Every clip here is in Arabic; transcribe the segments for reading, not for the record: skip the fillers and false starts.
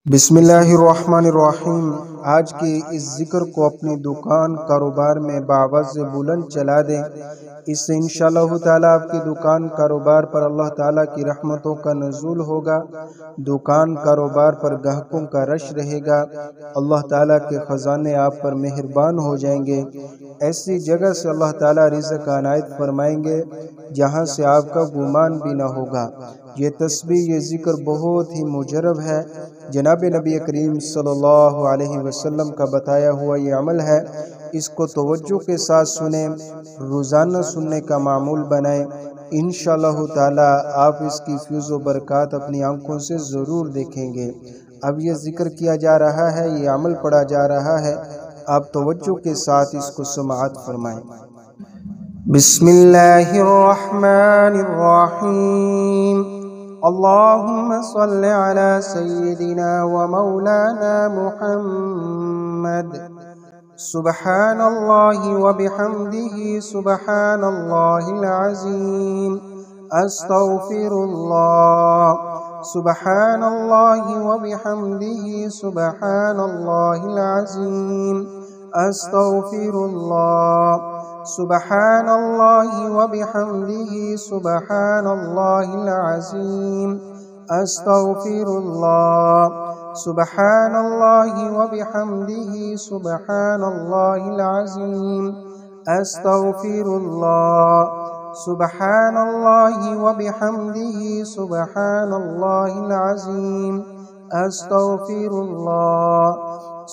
बिस्मिल्लाहिर्रहमानिर्रहीम। आज के इस जिक्र को अपनी दुकान कारोबार में बाआवाज़ से बुलंद चला दें। इससे इंशाअल्लाह ताला आपकी दुकान कारोबार पर अल्लाह ताला की रहमतों का नज़ूल होगा। दुकान कारोबार पर ग्राहकों का रश रहेगा। अल्लाह ताला के ख़जाने आप पर मेहरबान हो जाएंगे। ऐसी जगह से अल्लाह ताला रिज़्क़ अनायत फरमाएंगे जहाँ से आपका गुमान भी न होगा। ये तस्बीह, ये जिक्र बहुत ही मुजरब है। जनाब नबी करीम सल्लल्लाहु अलैहि वसल्लम का बताया हुआ ये अमल है। इसको तवज्जो के साथ सुने, रोज़ाना सुनने का मामूल बनाएं। इंशाअल्लाह ताला आप इसकी फ़ैज़ व बरक़ात अपनी आंखों से ज़रूर देखेंगे। अब ये जिक्र किया जा रहा है, ये अमल पढ़ा जा रहा है। आप तवज्जो के साथ इसको समाअत फरमाएं। बिस्मिल्लाहिर्रहमानिर्रहीम। अल्लाहुम्मा सल्लि अला सय्यिदिना व मौलाना मुहम्मद। सुब्हानल्लाहि व बिहम्दिही सुब्हानल्लाहिल अज़ीम। अस्तग़फिरुल्लाह। सुब्हानल्लाहि व बिहम्दिही सुब्हानल्लाहिल अज़ीम। अस्तग़फिरुल्लाह। सुब्हानल्लाहि व बिहम्दिही सुब्हानल्लाहिल अज़ीम। अस्तग़फिरुल्लाह। सुब्हानल्लाहि व बिहम्दिही सुब्हानल्लाहिल अज़ीम। अस्तग़फिरुल्लाह। सुब्हानल्लाहि व बिहम्दिही सुब्हानल्लाहिल अज़ीम। अस्तग़फिरुल्लाह।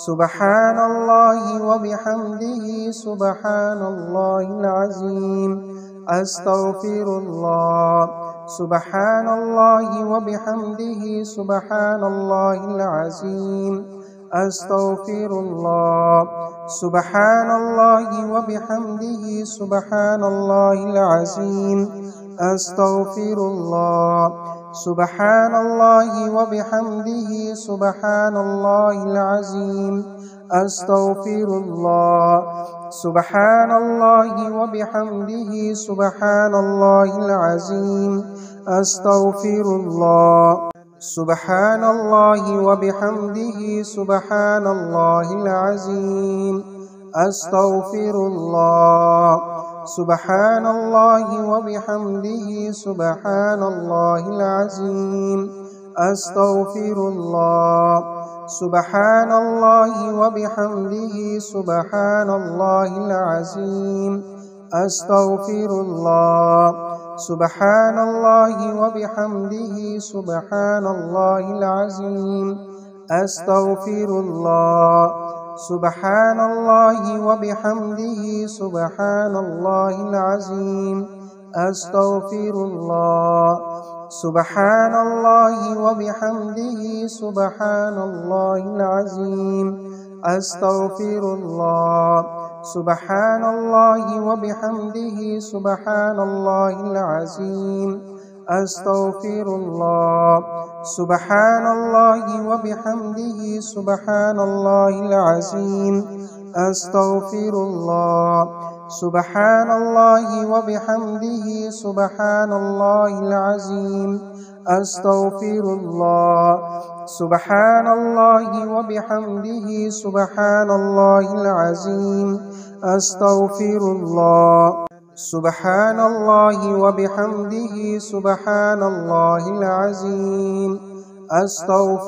सुब्हानल्लाहि व बिहम्दिही सुब्हानल्लाहिल अज़ीम। अस्तग़फिरुल्लाह। सुब्हानल्लाहि व बिहम्दिही सुब्हानल्लाहिल अज़ीम। अस्तग़फिरुल्लाह। सुब्हानल्लाहि व बिहम्दिही सुब्हानल्लाहिल अज़ीम। अस्तग़फिरुल्लाह। सुब्हानल्लाहि व बिहम्दिही सुब्हानल्लाहिल अज़ीम। अस्तग़फिरुल्लाह। सुब्हानल्लाहि व बिहम्दिही सुब्हानल्लाहिल अज़ीम। अस्तग़फिरुल्लाह। सुब्हानल्लाहि व बिहम्दिही सुब्हानल्लाहिल अज़ीम। अस्तग़फिरुल्लाह। सुब्हानल्लाहि व बिहम्दिही सुब्हानल्लाहिल अज़ीम। अस्तग़फिरुल्लाह। सुब्हानल्लाहि व बिहम्दिही सुब्हानल्लाहिल अज़ीम। अस्तग़फिरुल्लाह। सुब्हानल्लाहि व बिहम्दिही सुब्हानल्लाहिल अज़ीम। अस्तग़फिरुल्लाह। सुब्हानल्लाहि व बिहम्दिही सुब्हानल्लाहिल अज़ीम। अस्तग़फिरुल्लाह। सुब्हानल्लाहि व बिहम्दिही सुब्हानल्लाहिल अज़ीम। अस्तग़फिरुल्लाह। सुब्हानल्लाहि व बिहम्दिही सुब्हानल्लाहिल अज़ीम। अस्तग़फिरुल्लाह। सुब्हानल्लाहि व बिहम्दिही सुब्हानल्लाहिल अज़ीम। अस्तग़फिरुल्लाह। सुब्हानल्लाहि व बिहम्दिही सुब्हानल्लाहिल अज़ीम। अस्तग़फिरुल्लाह। सुब्हानल्लाहि व बिहम्दिही सुब्हानल्लाहिल अज़ीम। अस्तग़फिरुल्लाह।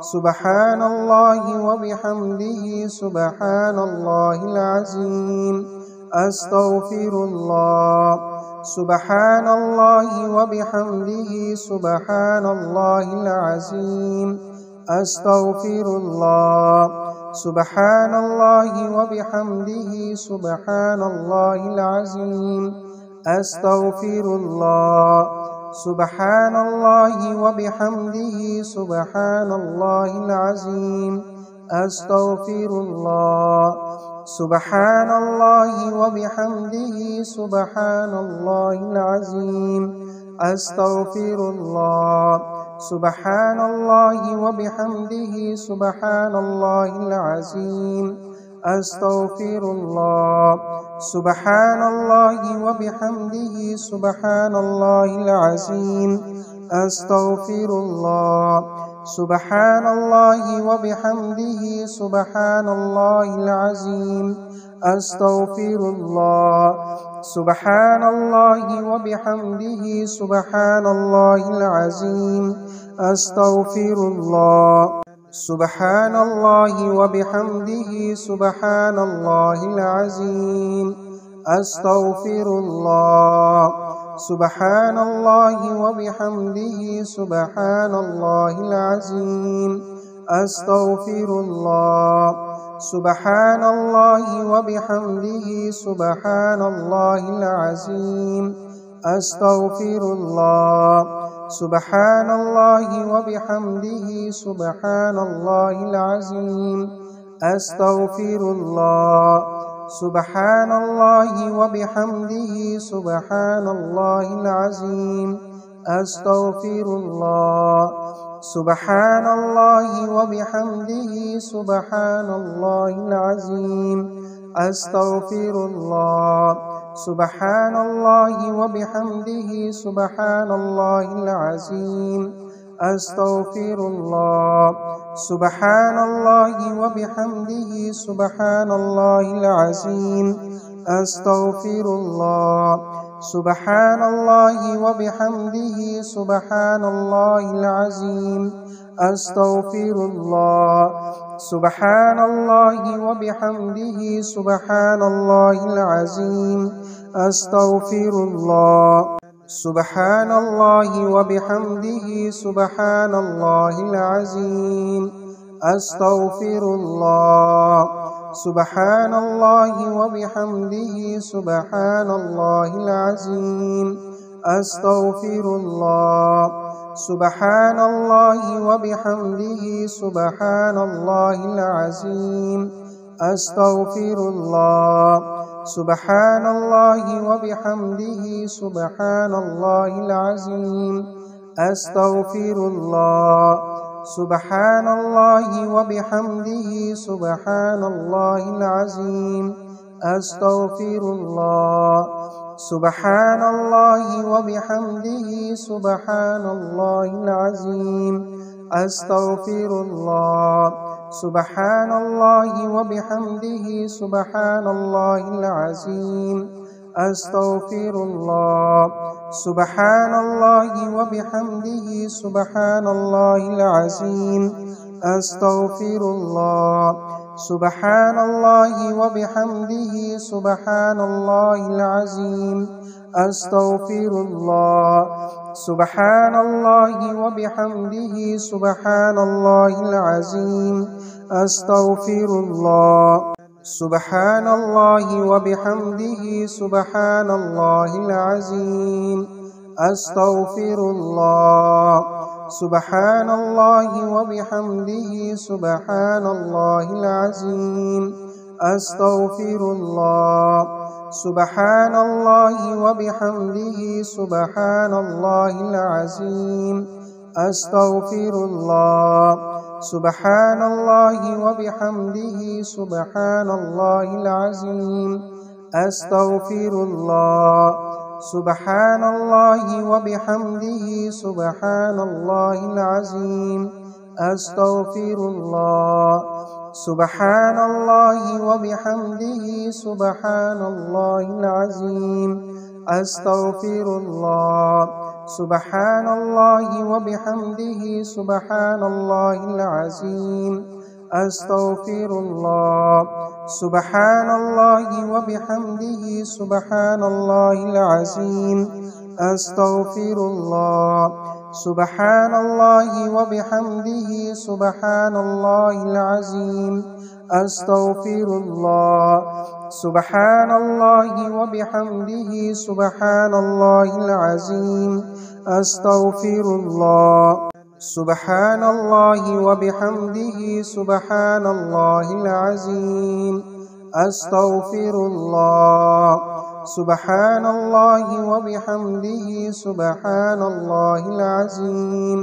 सुब्हानल्लाहि व बिहम्दिही सुब्हानल्लाहिल अज़ीम। अस्तग़फिरुल्लाह। सुब्हानल्लाहि व बिहम्दिही सुब्हानल्लाहिल अज़ीम। अस्तग़फिरुल्लाह। सुब्हानल्लाहि व बिहम्दिही सुब्हानल्लाहिल अज़ीम। अस्तग़फिरुल्लाह। सुब्हानल्लाहि व बिहम्दिही सुब्हानल्लाहिल अज़ीम। अस्तग़फिरुल्लाह। सुब्हानल्लाहि व बिहम्दिही सुब्हानल्लाहिल अज़ीम। अस्तग़फिरुल्लाह। सुब्हानल्लाहि व बिहम्दिही सुब्हानल्लाहिल अज़ीम। अस्तग़फिरुल्लाह। सुब्हानल्लाहि व बिहम्दिही सुब्हानल्लाहिल अज़ीम। अस्तग़फिरुल्लाह। सुब्हानल्लाहि व बिहम्दिही सुब्हानल्लाहिल अज़ीम। أستغفر الله. سبحان الله وبحمده سبحان الله العظيم. أستغفر الله. سبحان الله وبحمده سبحان الله العظيم. أستغفر الله. سبحان الله وبحمده سبحان الله العظيم. أستغفر الله. سبحان الله وبحمده سبحان الله العظيم. أستغفر الله. سبحان الله وبحمده سبحان الله العظيم. أستغفر الله. سبحان الله وبحمده سبحان الله العظيم. أستغفر الله. سبحان الله وبحمده سبحان الله العظيم. أستغفر الله. سبحان الله وبحمده سبحان الله العظيم. أستغفر الله. سبحان الله وبحمده سبحان الله العظيم. أستغفر الله. سبحان الله وبحمده سبحان الله العظيم. أستغفر الله. سبحان الله وبحمده سبحان الله العظيم. أستغفر الله. سبحان الله وبحمده سبحان الله العظيم. أستغفر الله. سبحان الله وبحمده سبحان الله العظيم. أستغفر الله. سبحان الله وبحمده سبحان الله العظيم. أستغفر الله. سبحان الله وبحمده سبحان الله العظيم. أستغفر الله. سبحان الله وبحمده سبحان الله العظيم. أستغفر الله. سبحان الله وبحمده سبحان الله العظيم. أستغفر الله. سبحان الله وبحمده سبحان الله العظيم. أستغفر الله. سبحان الله وبحمده سبحان الله العظيم. أستغفر الله. سبحان الله وبحمده سبحان الله العظيم. أستغفر الله. سبحان الله وبحمده سبحان الله العظيم. أستغفر الله. سبحان الله وبحمده سبحان الله العظيم. أستغفر الله. سبحان الله وبحمده سبحان الله العظيم. أستغفر الله. سبحان الله وبحمده سبحان الله العظيم. أستغفر الله. سبحان الله وبحمده سبحان الله العظيم. أستغفر الله. سبحان الله وبحمده سبحان الله العظيم. أستغفر الله. سبحان الله وبحمده سبحان الله العظيم. أستغفر الله. سبحان الله وبحمده سبحان الله العظيم. أستغفر الله. سبحان الله وبحمده سبحان الله العظيم. أستغفر الله. سبحان الله وبحمده سبحان الله العظيم. أستغفر الله. سبحان الله وبحمده سبحان الله العظيم. أستغفر الله. سبحان الله وبحمده سبحان الله العظيم. أستغفر الله. سبحان الله وبحمده سبحان الله العظيم. أستغفر الله. سبحان الله وبحمده سبحان الله العظيم.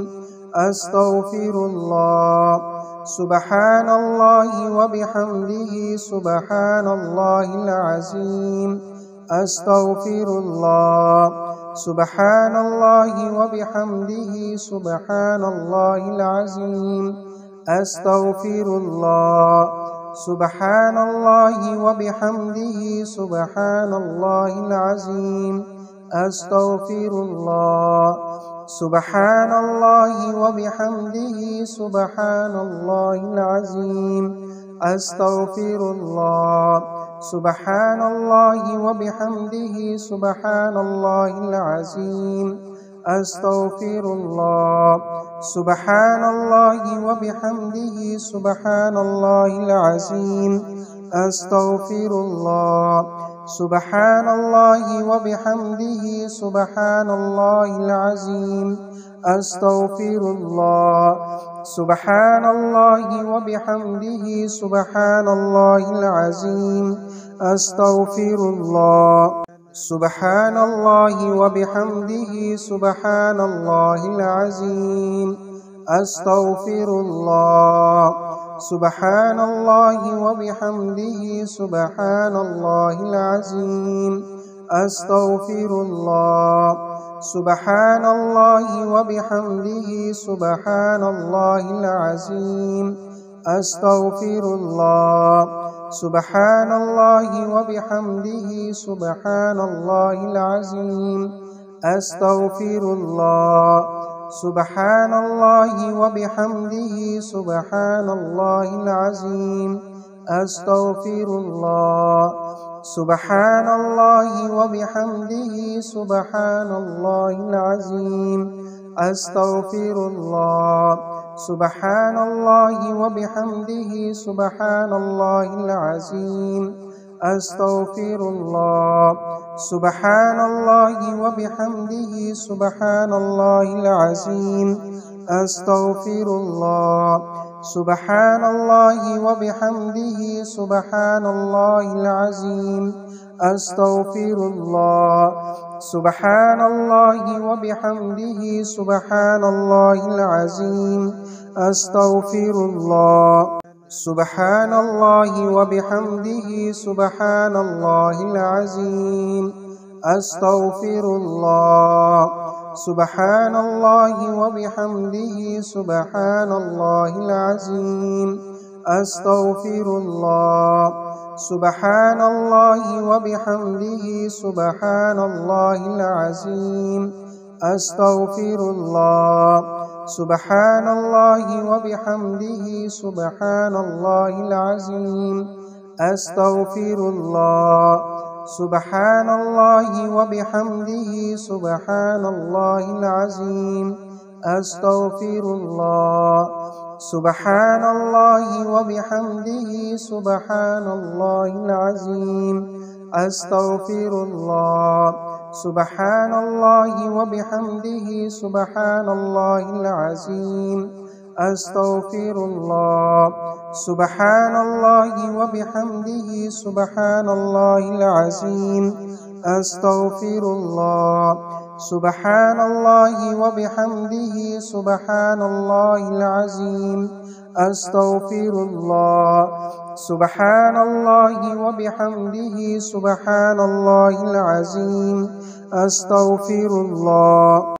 أستغفر الله. سبحان الله وبحمده سبحان الله العظيم. أستغفر الله. سبحان الله وبحمده سبحان الله العظيم أستغفر الله سبحان الله وبحمده سبحان الله العظيم أستغفر الله سبحان الله وبحمده سبحان الله العظيم أستغفر الله سبحان الله وبحمده سبحان الله العظيم أستغفر الله سبحان الله وبحمده سبحان الله العظيم أستغفر الله سبحان الله وبحمده سبحان الله العظيم أستغفر الله سبحان الله وبحمده سبحان الله العظيم أستغفر الله سبحان الله وبحمده سبحان الله العظيم أستغفر الله سبحان الله وبحمده سبحان الله العظيم أستغفر الله سبحان الله وبحمده سبحان الله العظيم أستغفر الله سبحان الله وبحمده سبحان الله العظيم أستغفر الله سبحان الله وبحمده سبحان الله العظيم أستغفر الله سبحان الله وبحمده سبحان الله العظيم أستغفر الله سبحان الله وبحمده سبحان الله العظيم أستغفر الله سبحان الله وبحمده سبحان الله العظيم أستغفر الله سبحان الله وبحمده سبحان الله العظيم أستغفر الله سبحان الله وبحمده سبحان الله العظيم أستغفر الله سبحان الله وبحمده سبحان الله العظيم أستغفر الله سبحان الله وبحمده سبحان الله العظيم أستغفر الله سبحان الله وبحمده سبحان الله العظيم أستغفر الله سبحان الله وبحمده سبحان الله العظيم أستغفر الله سبحان الله وبحمده سبحان الله العظيم أستغفر الله سبحان الله وبحمده سبحان الله العظيم أستغفر الله سبحان الله وبحمده سبحان الله العظيم أستغفر الله سبحان الله وبحمده سبحان الله العظيم أستغفر الله سبحان الله وبحمده سبحان الله العظيم أستغفر الله سبحان الله وبحمده سبحان الله العظيم أستغفر الله